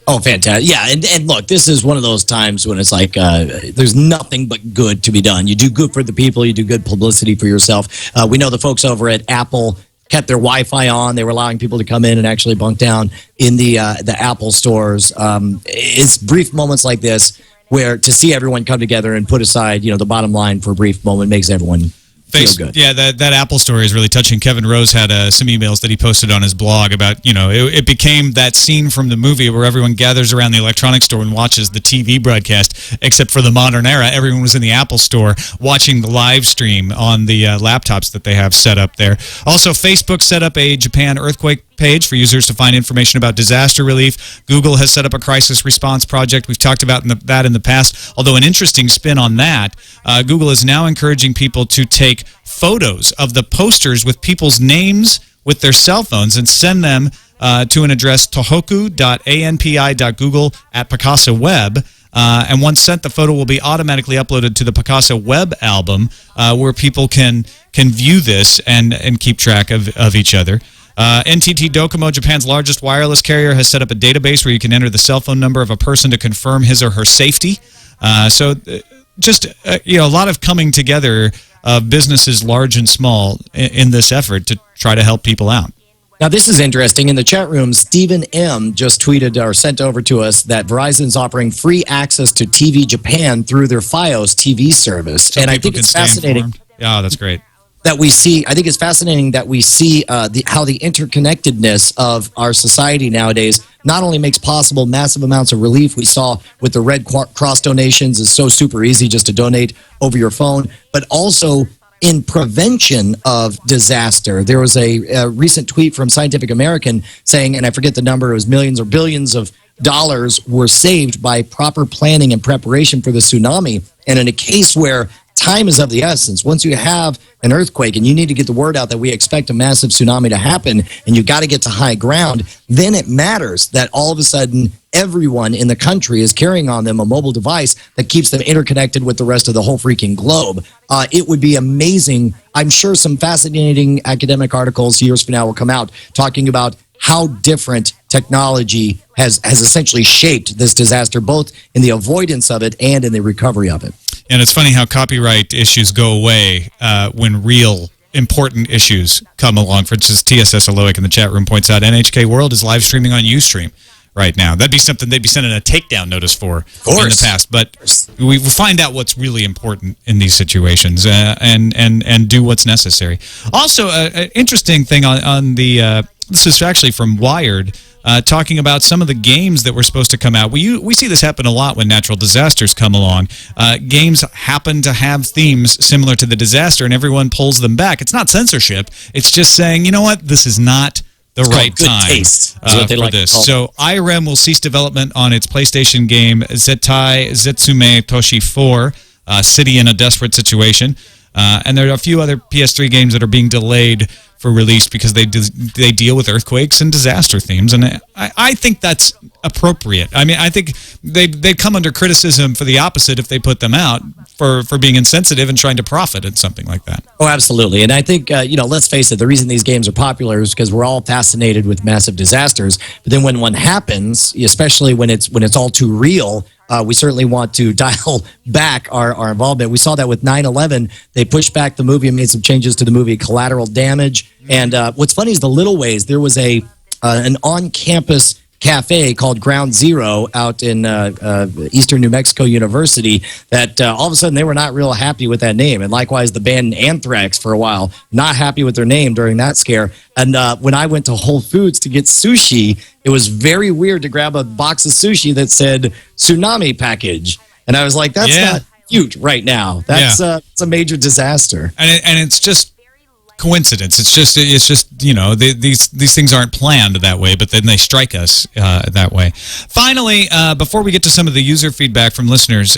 Oh, fantastic. Yeah, and look, this is one of those times when it's like there's nothing but good to be done. You do good for the people. You do good publicity for yourself. We know the folks over at Apple kept their Wi-Fi on. They were allowing people to come in and actually bunk down in the Apple stores. It's brief moments like this where to see everyone come together and put aside, the bottom line for a brief moment makes everyone feel good. Yeah, that Apple story is really touching. Kevin Rose had some emails that he posted on his blog about, it became that scene from the movie where everyone gathers around the electronics store and watches the TV broadcast, except for the modern era. Everyone was in the Apple store watching the live stream on the laptops that they have set up there. Also, Facebook set up a Japan earthquake page for users to find information about disaster relief. Google has set up a crisis response project. We've talked about that in the past. Although an interesting spin on that, Google is now encouraging people to take photos of the posters with people's names with their cell phones and send them to an address tohoku.anpi.google@Picasa Web. And once sent, the photo will be automatically uploaded to the Picasa Web album, where people can view this and keep track of each other. NTT Docomo, Japan's largest wireless carrier, has set up a database where you can enter the cell phone number of a person to confirm his or her safety. A lot of coming together of businesses large and small in this effort to try to help people out. Now, this is interesting. In the chat room, Stephen M. just tweeted or sent over to us that Verizon's offering free access to TV Japan through their Fios TV service. So and I people think can it's stay fascinating. informed. Yeah, that's great. That we see, I think it's fascinating that we see how the interconnectedness of our society nowadays not only makes possible massive amounts of relief. We saw with the Red Cross donations is so super easy just to donate over your phone, but also in prevention of disaster. There was a recent tweet from Scientific American saying, and I forget the number, it was millions or billions of dollars were saved by proper planning and preparation for the tsunami. And in a case where time is of the essence, once you have an earthquake and you need to get the word out that we expect a massive tsunami to happen and you got to get to high ground, then it matters that all of a sudden everyone in the country is carrying on them a mobile device that keeps them interconnected with the rest of the whole freaking globe. It would be amazing. I'm sure some fascinating academic articles years from now will come out talking about how different technology has essentially shaped this disaster, both in the avoidance of it and in the recovery of it. And it's funny how copyright issues go away when real important issues come along. For instance, TSS Aloic in the chat room points out NHK World is live streaming on Ustream right now. That'd be something they'd be sending a takedown notice for in the past. But we find out what's really important in these situations and do what's necessary. Also, an interesting thing on the this is actually from Wired. Talking about some of the games that were supposed to come out. We see this happen a lot when natural disasters come along. Games happen to have themes similar to the disaster, and everyone pulls them back. It's not censorship. It's just saying, you know what, this is not the right time for this. So IREM will cease development on its PlayStation game Zettai Zetsume Toshi 4, City in a Desperate Situation. And there are a few other PS3 games that are being delayed for release because they deal with earthquakes and disaster themes, and I think that's appropriate. I mean, I think they'd come under criticism for the opposite if they put them out for being insensitive and trying to profit at something like that. Oh, absolutely. And I think, let's face it, the reason these games are popular is because we're all fascinated with massive disasters. But then when one happens, especially when it's all too real, we certainly want to dial back our involvement. We saw that with 9/11. They pushed back the movie and made some changes to the movie Collateral Damage. And what's funny is the little ways. There was an on-campus cafe called Ground Zero out in Eastern New Mexico University that all of a sudden they were not real happy with that name. And likewise, the band Anthrax for a while, not happy with their name during that scare. And when I went to Whole Foods to get sushi, it was very weird to grab a box of sushi that said tsunami package. And I was like, that's not cute right now. That's it's a major disaster. And it's just coincidence. It's just these things aren't planned that way, but then they strike us that way. Finally, before we get to some of the user feedback from listeners,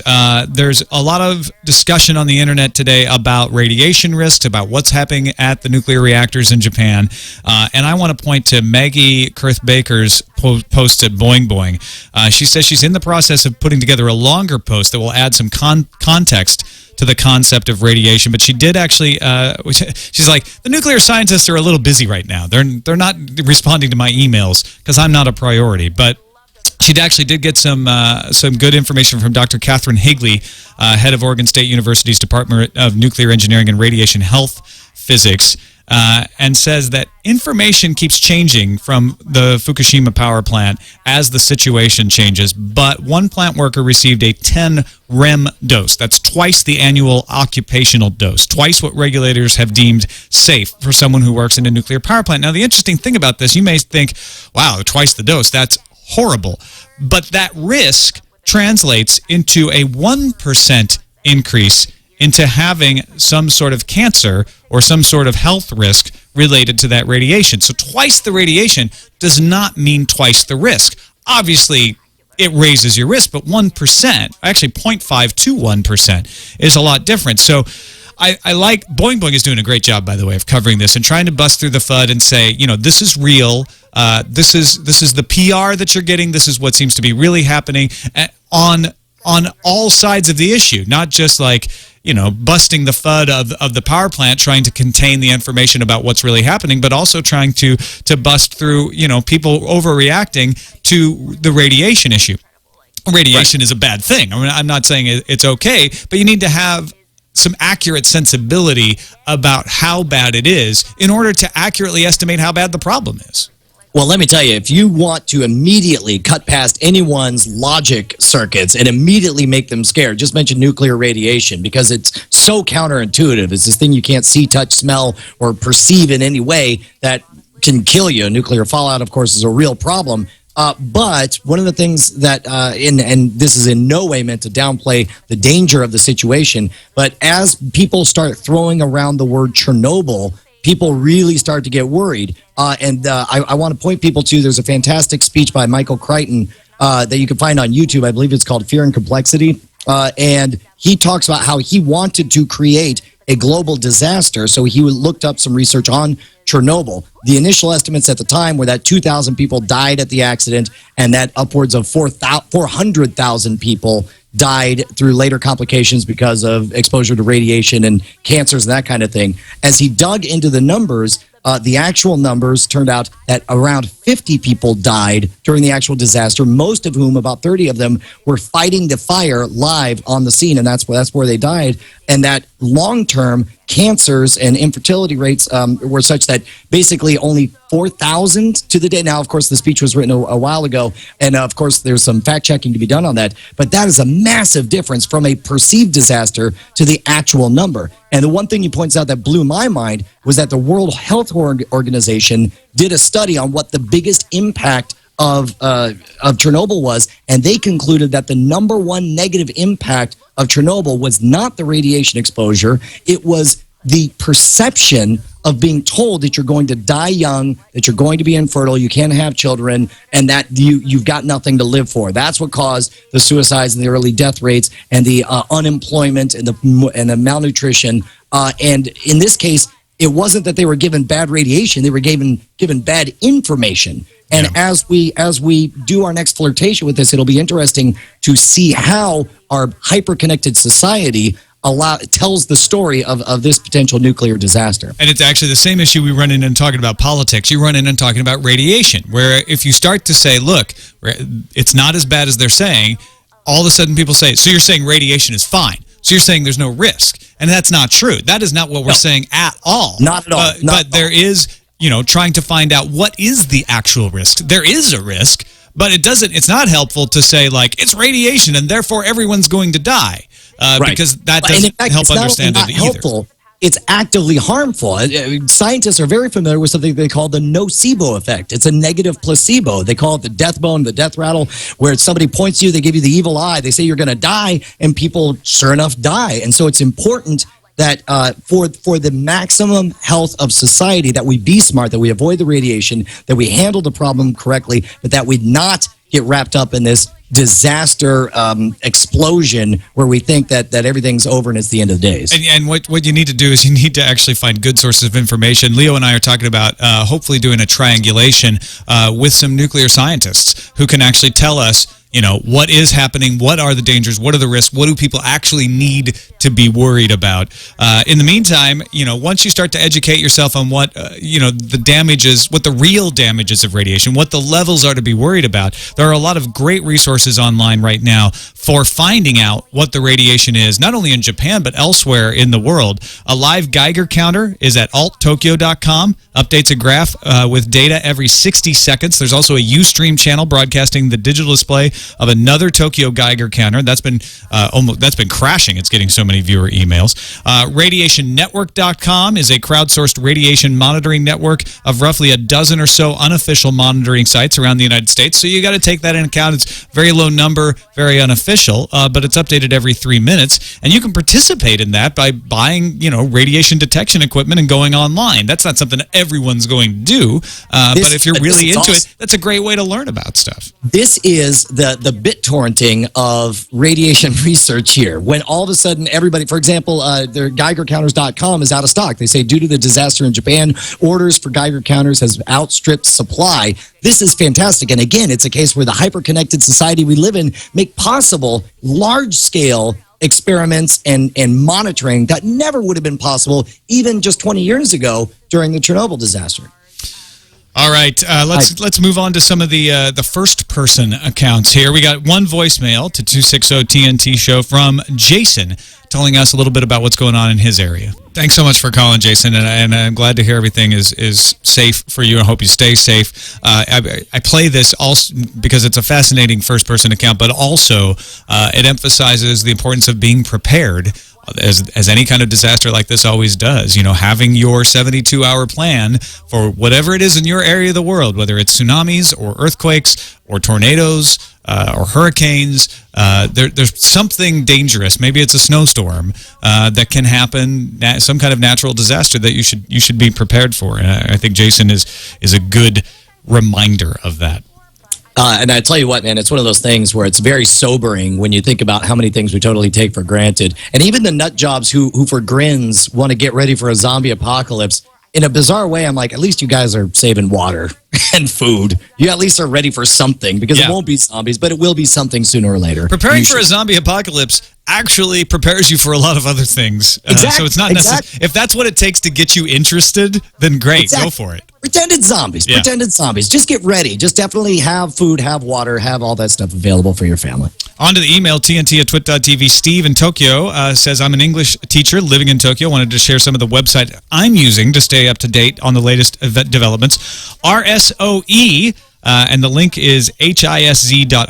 there's a lot of discussion on the internet today about radiation risks, about what's happening at the nuclear reactors in Japan, and I want to point to Maggie Kurth Baker's post at Boing Boing. She says she's in the process of putting together a longer post that will add some context to the concept of radiation, but she did actually. She's like, the nuclear scientists are a little busy right now. They're not responding to my emails because I'm not a priority. But she actually did get some good information from Dr. Catherine Higley, head of Oregon State University's Department of Nuclear Engineering and Radiation Health Physics. And says that information keeps changing from the Fukushima power plant as the situation changes, but one plant worker received a 10 REM dose. That's twice the annual occupational dose, twice what regulators have deemed safe for someone who works in a nuclear power plant. Now, the interesting thing about this, you may think, wow, twice the dose, that's horrible. But that risk translates into a 1% increase into having some sort of cancer or some sort of health risk related to that radiation. So twice the radiation does not mean twice the risk. Obviously, it raises your risk, but 1%, actually 0.5 to 1% is a lot different. So I like, Boing Boing is doing a great job, by the way, of covering this and trying to bust through the FUD and say, this is real. This is the PR that you're getting. This is what seems to be really happening on all sides of the issue, not just like, busting the FUD of the power plant, trying to contain the information about what's really happening, but also trying to bust through, people overreacting to the radiation issue. radiation is a bad thing. I mean, I'm not saying it's okay, but you need to have some accurate sensibility about how bad it is in order to accurately estimate how bad the problem is. Well, let me tell you, if you want to immediately cut past anyone's logic circuits and immediately make them scared, just mention nuclear radiation because it's so counterintuitive. It's this thing you can't see, touch, smell, or perceive in any way that can kill you. Nuclear fallout, of course, is a real problem. But one of the things that, and this is in no way meant to downplay the danger of the situation, but as people start throwing around the word Chernobyl, people really start to get worried. I want to point people to, there's a fantastic speech by Michael Crichton that you can find on YouTube. I believe it's called Fear and Complexity. And he talks about how he wanted to create a global disaster. So he looked up some research on Chernobyl. The initial estimates at the time were that 2,000 people died at the accident and that upwards of 400,000 people died through later complications because of exposure to radiation and cancers and that kind of thing. As he dug into the numbers, the actual numbers turned out that around 50 people died during the actual disaster, most of whom, about 30 of them, were fighting the fire live on the scene, and that's where they died. And that long-term cancers and infertility rates were such that basically only 4,000 to the day. Now, of course, the speech was written a while ago, and of course, there's some fact-checking to be done on that. But that is a massive difference from a perceived disaster to the actual number. And the one thing he points out that blew my mind was that the World Health Organization did a study on what the biggest impact of Chernobyl was, and they concluded that the number one negative impact of Chernobyl was not the radiation exposure, it was the perception of being told that you're going to die young, that you're going to be infertile, you can't have children, and that you've got nothing to live for. That's what caused the suicides and the early death rates and the unemployment and the malnutrition. And in this case, it wasn't that they were given bad radiation; they were given bad information. And as we do our next flirtation with this, it'll be interesting to see how our hyper-connected society tells the story of this potential nuclear disaster. And it's actually the same issue we run in and talking about politics. You run in and talking about radiation, where if you start to say, look, it's not as bad as they're saying, all of a sudden people say, so you're saying radiation is fine. So you're saying there's no risk. And that's not true. That is not what we're saying at all. Not at all. But there is, trying to find out what is the actual risk. There is a risk, but it's not helpful to say, like, it's radiation and therefore everyone's going to die. Because that doesn't help understand it either. Helpful. It's actively harmful. Scientists are very familiar with something they call the nocebo effect. It's a negative placebo. They call it the death bone, the death rattle, where somebody points to you, they give you the evil eye, they say you're going to die, and people, sure enough, die. And so it's important that for the maximum health of society, that we be smart, that we avoid the radiation, that we handle the problem correctly, but that we not get wrapped up in this disaster explosion where we think that everything's over and it's the end of the days. And what you need to do is you need to actually find good sources of information. Leo and I are talking about hopefully doing a triangulation with some nuclear scientists who can actually tell us, what is happening, what are the dangers, what are the risks, what do people actually need to be worried about. In the meantime, once you start to educate yourself on what, the damages, what the real damages of radiation, what the levels are to be worried about, there are a lot of great resources online right now for finding out what the radiation is, not only in Japan, but elsewhere in the world. A live Geiger counter is at alttokyo.com, updates a graph with data every 60 seconds. There's also a Ustream channel broadcasting the digital display of another Tokyo Geiger counter. That's been crashing. It's getting so many viewer emails. RadiationNetwork.com is a crowdsourced radiation monitoring network of roughly a dozen or so unofficial monitoring sites around the United States. So you got to take that into account. It's very low number, very unofficial, but it's updated every 3 minutes. And you can participate in that by buying, radiation detection equipment and going online. That's not something everyone's going to do. But if you're really into it, that's a great way to learn about stuff. This is the BitTorrenting of radiation research here. When all of a sudden everybody, for example, their GeigerCounters.com is out of stock. They say due to the disaster in Japan, orders for Geiger counters has outstripped supply. This is fantastic. And again, it's a case where the hyper-connected society we live in make possible large-scale experiments and monitoring that never would have been possible even just 20 years ago during the Chernobyl disaster. All right, let's move on to some of the first person accounts here. We got one voicemail to 260 TNT show from Jason, telling us a little bit about what's going on in his area. Thanks so much for calling, Jason, and I'm glad to hear everything is safe for you. I hope you stay safe. I play this also because it's a fascinating first person account, but also it emphasizes the importance of being prepared. As any kind of disaster like this always does, having your 72-hour plan for whatever it is in your area of the world, whether it's tsunamis or earthquakes or tornadoes or hurricanes, there's something dangerous. Maybe it's a snowstorm that can happen, some kind of natural disaster that you should be prepared for. And I think Jason is a good reminder of that. And I tell you what, man, it's one of those things where it's very sobering when you think about how many things we totally take for granted. And even the nut jobs who for grins want to get ready for a zombie apocalypse. In a bizarre way, I'm like, at least you guys are saving water and food. You at least are ready for something because it won't be zombies, but it will be something sooner or later. Preparing for a zombie apocalypse actually prepares you for a lot of other things. So it's not necessary. If that's what it takes to get you interested, then great, go for it. Pretended zombies. Yeah. Pretended zombies. Just get ready. Just definitely have food, have water, have all that stuff available for your family. On to the email, TNT@twit.tv. Steve in Tokyo says, I'm an English teacher living in Tokyo. Wanted to share some of the website I'm using to stay up to date on the latest event developments. RSOE, and the link is hisz.rsoe.hu.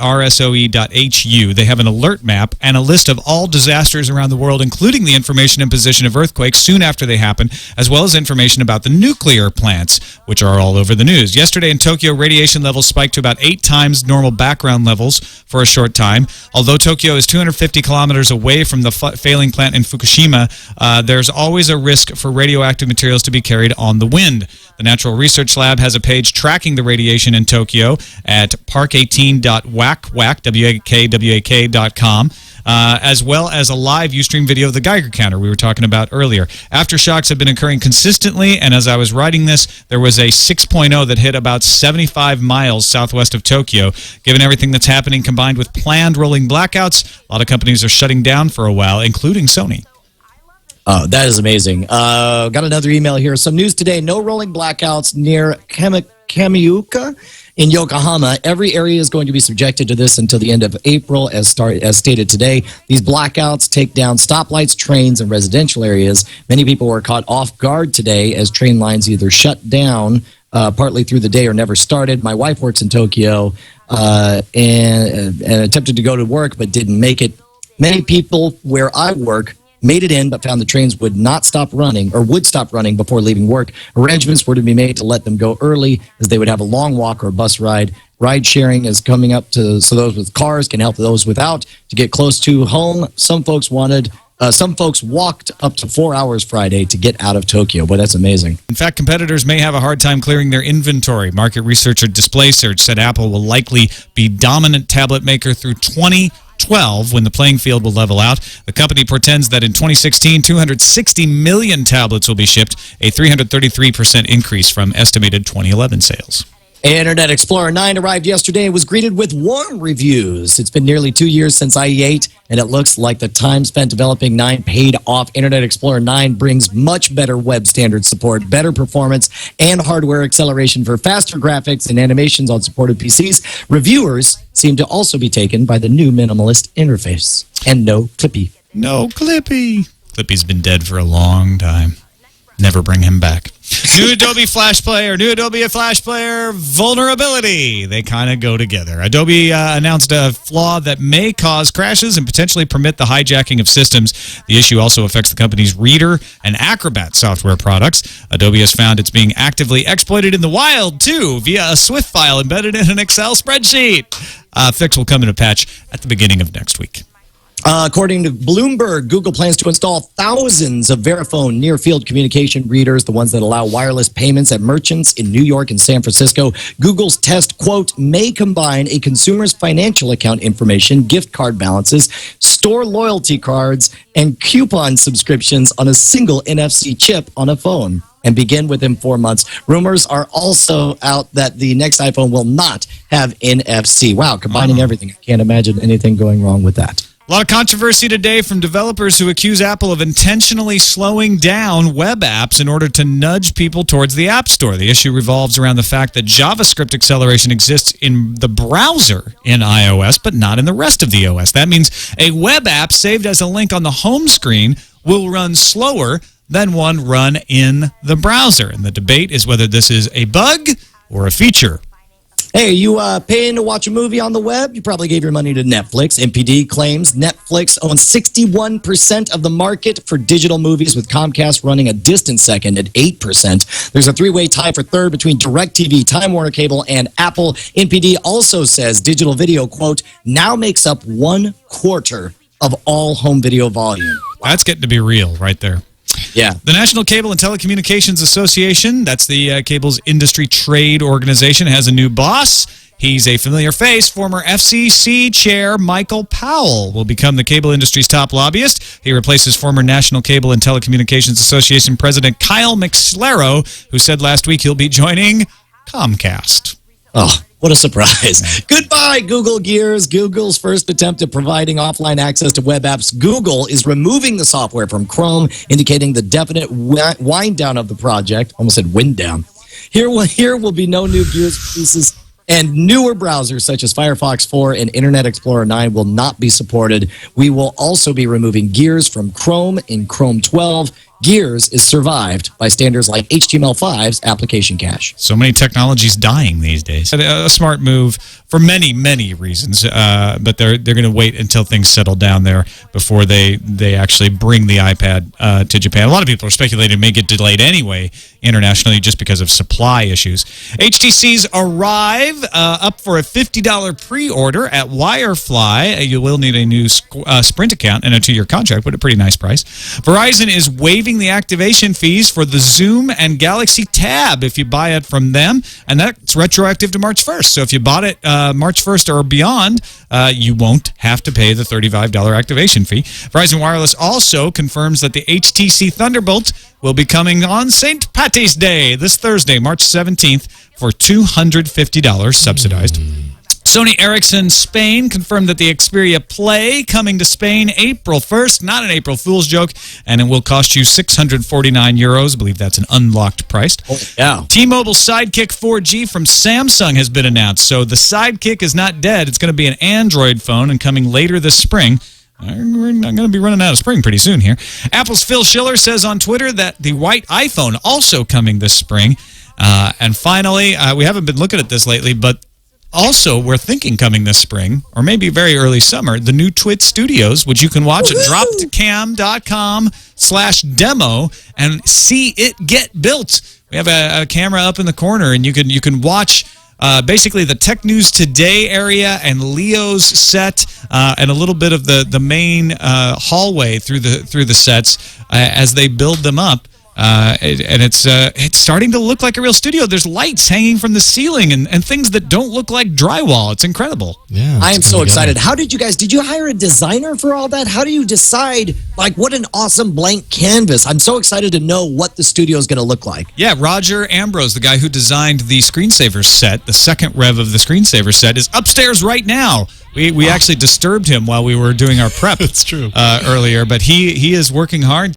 They have an alert map and a list of all disasters around the world, including the information and position of earthquakes soon after they happen, as well as information about the nuclear plants, which are all over the news. Yesterday in Tokyo, radiation levels spiked to about 8 times normal background levels for a short time. Although Tokyo is 250 kilometers away from the failing plant in Fukushima, there's always a risk for radioactive materials to be carried on the wind. The Natural Research Lab has a page tracking the radiation in Tokyo at park18.wakwak.com, as well as a live Ustream video of the Geiger counter we were talking about earlier. Aftershocks have been occurring consistently, and as I was writing this, there was a 6.0 that hit about 75 miles southwest of Tokyo. Given everything that's happening combined with planned rolling blackouts, a lot of companies are shutting down for a while, including Sony. Oh, that is amazing. Got another email here. Some news today. No rolling blackouts near Kamiuka in Yokohama. Every area is going to be subjected to this until the end of April, as stated today. These blackouts take down stoplights, trains, and residential areas. Many people were caught off guard today as train lines either shut down partly through the day or never started. My wife works in Tokyo and attempted to go to work but didn't make it. Many people where I work made it in, but found the trains would stop running before leaving work. Arrangements were to be made to let them go early, as they would have a long walk or bus ride. Ride sharing is coming up so those with cars can help those without to get close to home. Some folks walked up to 4 hours Friday to get out of Tokyo. Boy, that's amazing. In fact, competitors may have a hard time clearing their inventory. Market researcher DisplaySearch said Apple will likely be dominant tablet maker through 2012, when the playing field will level out. The company pretends that in 2016, 260 million tablets will be shipped, a 333% increase from estimated 2011 sales. Internet Explorer 9 arrived yesterday and was greeted with warm reviews. It's been nearly 2 years since IE8, and it looks like the time spent developing 9 paid off. Internet Explorer 9 brings much better web standard support, better performance, and hardware acceleration for faster graphics and animations on supported PCs. Reviewers seem to also be taken by the new minimalist interface. And no Clippy. No Clippy. Clippy's been dead for a long time. Never bring him back. New Adobe Flash Player, vulnerability. They kind of go together. Adobe announced a flaw that may cause crashes and potentially permit the hijacking of systems. The issue also affects the company's Reader and Acrobat software products. Adobe has found it's being actively exploited in the wild, too, via a Swift file embedded in an Excel spreadsheet. Fix will come in a patch at the beginning of next week. According to Bloomberg, Google plans to install thousands of Verifone near-field communication readers, the ones that allow wireless payments at merchants in New York and San Francisco. Google's test, quote, may combine a consumer's financial account information, gift card balances, store loyalty cards, and coupon subscriptions on a single NFC chip on a phone, and begin within 4 months. Rumors are also out that the next iPhone will not have NFC. Wow, combining everything. I can't imagine anything going wrong with that. A lot of controversy today from developers who accuse Apple of intentionally slowing down web apps in order to nudge people towards the App Store. The issue revolves around the fact that JavaScript acceleration exists in the browser in iOS, but not in the rest of the OS. That means a web app saved as a link on the home screen will run slower than one run in the browser. And the debate is whether this is a bug or a feature. Hey, you paying to watch a movie on the web? You probably gave your money to Netflix. NPD claims Netflix owns 61% of the market for digital movies, with Comcast running a distant second at 8%. There's a three-way tie for third between DirecTV, Time Warner Cable, and Apple. NPD also says digital video, quote, now makes up 1/4 of all home video volume. That's getting to be real right there. Yeah. The National Cable and Telecommunications Association, that's the cable's industry trade organization, has a new boss. He's a familiar face. Former FCC chair Michael Powell will become the cable industry's top lobbyist. He replaces former National Cable and Telecommunications Association President Kyle McSlero, who said last week he'll be joining Comcast. Oh, what a surprise. Goodbye, Google Gears. Google's first attempt at providing offline access to web apps. Google is removing the software from Chrome, indicating the definite wind down of the project. Almost said wind down. Here will be no new Gears pieces, and newer browsers such as Firefox 4 and Internet Explorer 9 will not be supported. We will also be removing Gears from Chrome in Chrome 12. Gears is survived by standards like HTML5's application cache. So many technologies dying these days. A smart move for many, many reasons, but they're going to wait until things settle down there before they actually bring the iPad to Japan. A lot of people are speculating it may get delayed anyway internationally just because of supply issues. HTC's Arrive up for a $50 pre-order at Wirefly. You will need a new Sprint account and a 2-year contract, but a pretty nice price. Verizon is waiving the activation fees for the Zoom and Galaxy Tab if you buy it from them, and that's retroactive to March 1st. So if you bought it March 1st or beyond, you won't have to pay the $35 activation fee. Verizon Wireless also confirms that the HTC Thunderbolt will be coming on St. Patty's Day this Thursday, March 17th, for $250 subsidized. Sony Ericsson Spain confirmed that the Xperia Play coming to Spain April 1st, not an April Fool's joke, and it will cost you €649. I believe that's an unlocked price. Oh, yeah. T-Mobile Sidekick 4G from Samsung has been announced. So the Sidekick is not dead. It's going to be an Android phone and coming later this spring. We're not going to be running out of spring pretty soon here. Apple's Phil Schiller says on Twitter that the white iPhone also coming this spring. And finally, we haven't been looking at this lately, but also, we're thinking coming this spring, or maybe very early summer, the new Twit Studios, which you can watch at droptocam.com/demo and see it get built. We have a camera up in the corner, and you can watch basically the Tech News Today area and Leo's set and a little bit of the main hallway through the sets as they build them up. And it's starting to look like a real studio. There's lights hanging from the ceiling and things that don't look like drywall. It's incredible. Yeah, I am so excited. How did you hire a designer for all that? How do you decide, like, what an awesome blank canvas? I'm so excited to know what the studio is going to look like. Yeah, Roger Ambrose, the guy who designed the Screensaver set, the second rev of the Screensaver set, is upstairs right now. We actually disturbed him while we were doing our prep. That's true. Earlier, but he is working hard.